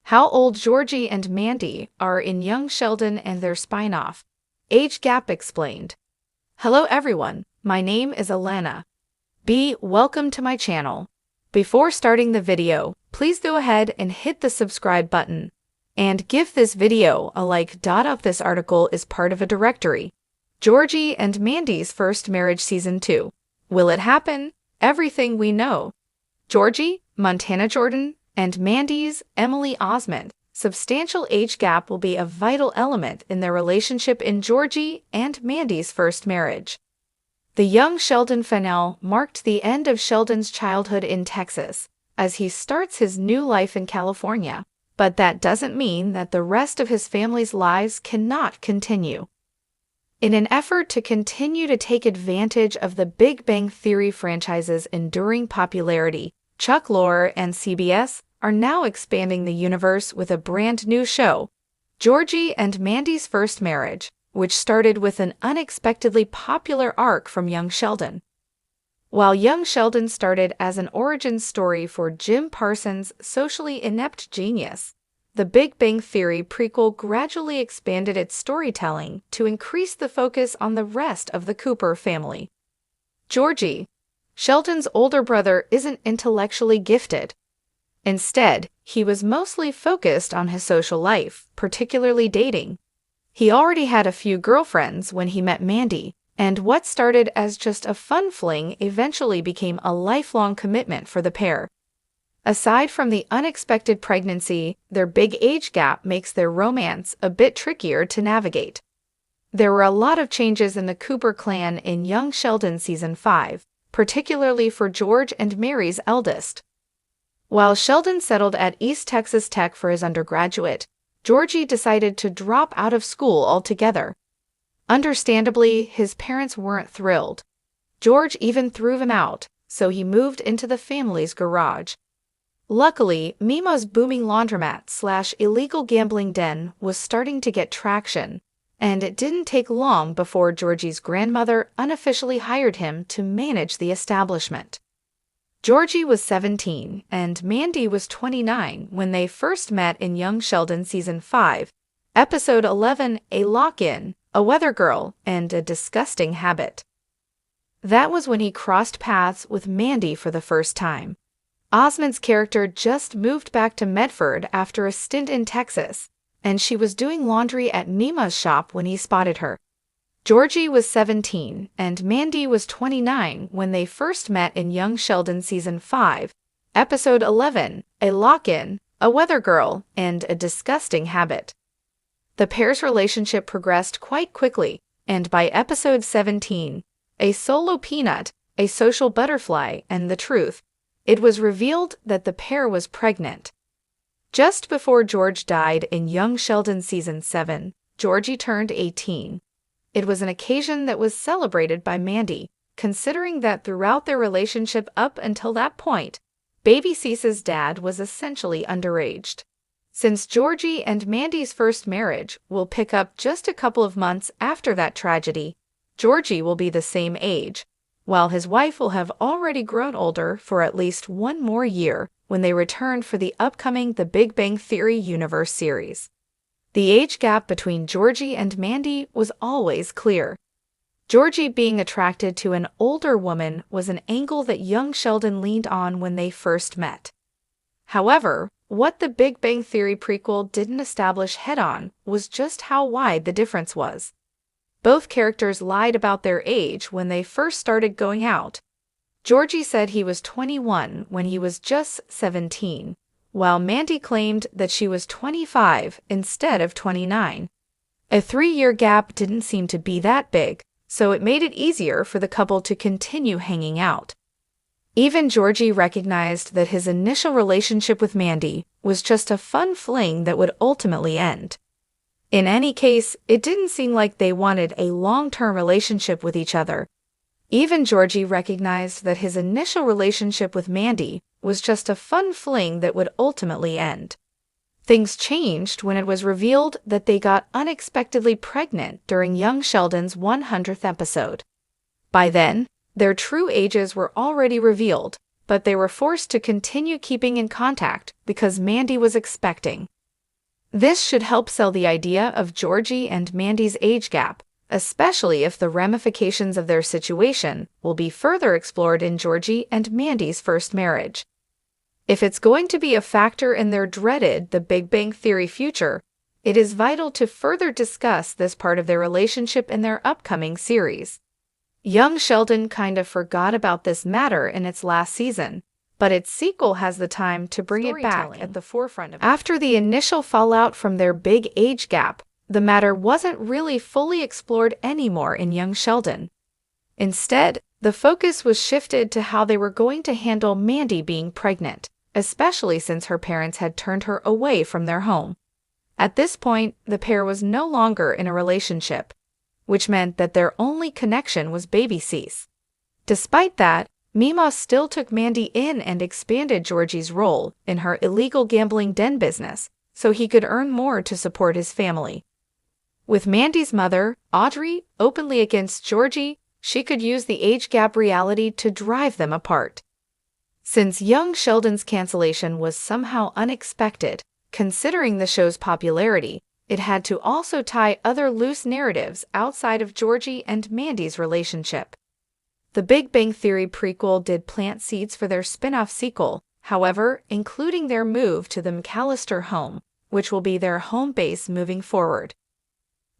How old Georgie and Mandy are in Young Sheldon and their spin-off. Age gap explained. Hello everyone, my name is Alana. Welcome to my channel. Before starting the video, please go ahead and hit the subscribe button. And give this video a like. This article is part of a directory. Georgie and Mandy's First Marriage Season 2. Will it happen? Everything we know. Georgie, Montana Jordan, and Mandy's Emily Osmond. Substantial age gap will be a vital element in their relationship in Georgie and Mandy's first marriage. The Young Sheldon finale marked the end of Sheldon's childhood in Texas, as he starts his new life in California. But that doesn't mean that the rest of his family's lives cannot continue. In an effort to continue to take advantage of the Big Bang Theory franchise's enduring popularity, Chuck Lorre and CBS are now expanding the universe with a brand new show, Georgie and Mandy's First Marriage, which started with an unexpectedly popular arc from Young Sheldon. While Young Sheldon started as an origin story for Jim Parsons' socially inept genius, the Big Bang Theory prequel gradually expanded its storytelling to increase the focus on the rest of the Cooper family. Georgie, Sheldon's older brother, isn't intellectually gifted. Instead, he was mostly focused on his social life, particularly dating. He already had a few girlfriends when he met Mandy, and what started as just a fun fling eventually became a lifelong commitment for the pair. Aside from the unexpected pregnancy, their big age gap makes their romance a bit trickier to navigate. There were a lot of changes in the Cooper clan in Young Sheldon Season 5, particularly for George and Mary's eldest. While Sheldon settled at East Texas Tech for his undergraduate, Georgie decided to drop out of school altogether. Understandably, his parents weren't thrilled. George even threw him out, so he moved into the family's garage. Luckily, Mima's booming laundromat/illegal gambling den was starting to get traction, and it didn't take long before Georgie's grandmother unofficially hired him to manage the establishment. Georgie was 17 and Mandy was 29 when they first met in Young Sheldon Season 5, Episode 11, A Lock-In, A Weather Girl, and a Disgusting Habit. That was when he crossed paths with Mandy for the first time. Osmond's character just moved back to Medford after a stint in Texas, and she was doing laundry at Mima's shop when he spotted her. Georgie was 17 and Mandy was 29 when they first met in Young Sheldon Season 5, Episode 11, A Lock-In, A Weather Girl, and a Disgusting Habit. The pair's relationship progressed quite quickly, and by Episode 17, A Solo Peanut, A Social Butterfly, and The Truth, it was revealed that the pair was pregnant. Just before George died in Young Sheldon Season 7, Georgie turned 18. It was an occasion that was celebrated by Mandy, considering that throughout their relationship up until that point, baby Cease's dad was essentially underaged. Since Georgie and Mandy's first marriage will pick up just a couple of months after that tragedy, Georgie will be the same age, while his wife will have already grown older for at least one more year when they return for the upcoming The Big Bang Theory Universe series. The age gap between Georgie and Mandy was always clear. Georgie being attracted to an older woman was an angle that Young Sheldon leaned on when they first met. However, what the Big Bang Theory prequel didn't establish head-on was just how wide the difference was. Both characters lied about their age when they first started going out. Georgie said he was 21 when he was just 17. While Mandy claimed that she was 25 instead of 29. A 3-year gap didn't seem to be that big, so it made it easier for the couple to continue hanging out. Even Georgie recognized that his initial relationship with Mandy was just a fun fling that would ultimately end. In any case, it didn't seem like they wanted a long-term relationship with each other. Even Georgie recognized that his initial relationship with Mandy was just a fun fling that would ultimately end. Things changed when it was revealed that they got unexpectedly pregnant during Young Sheldon's 100th episode. By then, their true ages were already revealed, but they were forced to continue keeping in contact because Mandy was expecting. This should help sell the idea of Georgie and Mandy's age gap, especially if the ramifications of their situation will be further explored in Georgie and Mandy's first marriage. If it's going to be a factor in their dreaded The Big Bang Theory future, it is vital to further discuss this part of their relationship in their upcoming series. Young Sheldon kind of forgot about this matter in its last season, but its sequel has the time to bring it back at the forefront of it. After the initial fallout from their big age gap, the matter wasn't really fully explored anymore in Young Sheldon. Instead, the focus was shifted to how they were going to handle Mandy being pregnant, especially since her parents had turned her away from their home. At this point, the pair was no longer in a relationship, which meant that their only connection was baby Cease. Despite that, Mima still took Mandy in and expanded Georgie's role in her illegal gambling den business so he could earn more to support his family. With Mandy's mother, Audrey, openly against Georgie, she could use the age gap reality to drive them apart. Since Young Sheldon's cancellation was somehow unexpected, considering the show's popularity, it had to also tie other loose narratives outside of Georgie and Mandy's relationship. The Big Bang Theory prequel did plant seeds for their spin-off sequel, however, including their move to the McAllister home, which will be their home base moving forward.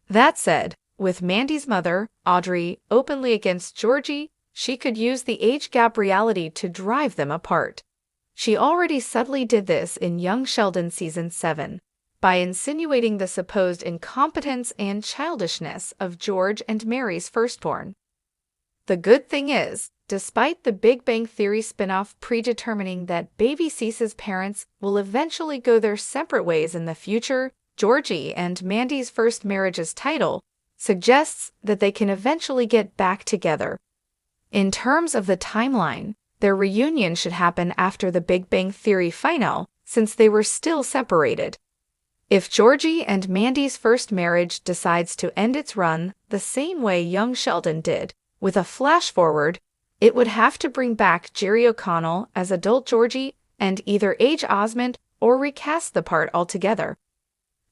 That said, with Mandy's mother, Audrey, openly against Georgie, she could use the age gap reality to drive them apart. She already subtly did this in Young Sheldon Season 7, by insinuating the supposed incompetence and childishness of George and Mary's firstborn. The good thing is, despite the Big Bang Theory spinoff predetermining that baby Cease's parents will eventually go their separate ways in the future, Georgie and Mandy's first marriage's title suggests that they can eventually get back together. In terms of the timeline, their reunion should happen after the Big Bang Theory final, since they were still separated. If Georgie and Mandy's first marriage decides to end its run the same way Young Sheldon did, with a flash forward, it would have to bring back Jerry O'Connell as adult Georgie and either age Osmond or recast the part altogether.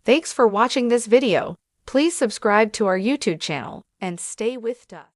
Thanks for watching this video. Please subscribe to our YouTube channel and stay with us.